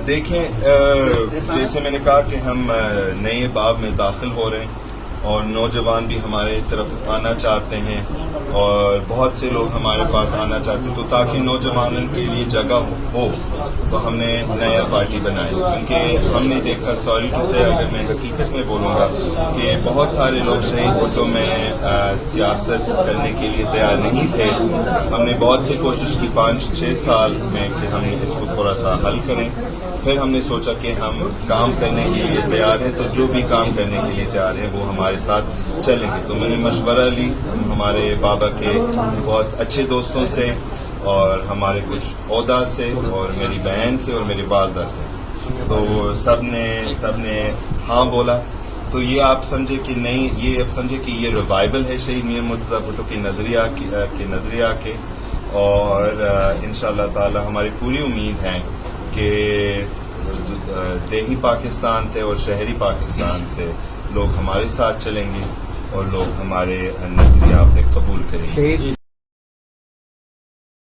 دیکھیں جیسے میں نے کہا کہ ہم نئے باب میں داخل ہو رہے ہیں اور نوجوان بھی ہمارے طرف آنا چاہتے ہیں اور بہت سے لوگ ہمارے پاس آنا چاہتے ہیں، تو تاکہ نوجوانوں کے لیے جگہ ہو تو ہم نے نیا پارٹی بنائی، کیونکہ ہم نے دیکھا سوری ٹو سے اگر میں حقیقت میں بولوں گا کہ بہت سارے لوگ شہید ووٹوں میں سیاست کرنے کے لیے تیار نہیں تھے۔ ہم نے بہت سی کوشش کی 5-6 سال میں کہ ہم اس کو تھوڑا سا حل کریں، پھر ہم نے سوچا کہ ہم کام کرنے کے لیے تیار ہیں، تو جو بھی کام کرنے کے لیے تیار ہیں وہ ہمارے ساتھ چلیں گے۔ تو میں نے مشورہ لی ہمارے بابا کے بہت اچھے دوستوں سے اور ہمارے کچھ عہدہ سے اور میری بہن سے اور میری والدہ سے، تو سب نے ہاں بولا۔ تو یہ آپ سمجھے کہ نہیں، یہ آپ سمجھے کہ یہ ریوائول ہے شہید میاں مرتضیٰ بھٹو کے نظریہ کے، اور انشاءاللہ تعالی ہماری پوری امید ہے کہ دیہی پاکستان سے اور شہری پاکستان سے لوگ ہمارے ساتھ چلیں گے اور لوگ ہمارے نظریات قبول کریں گے۔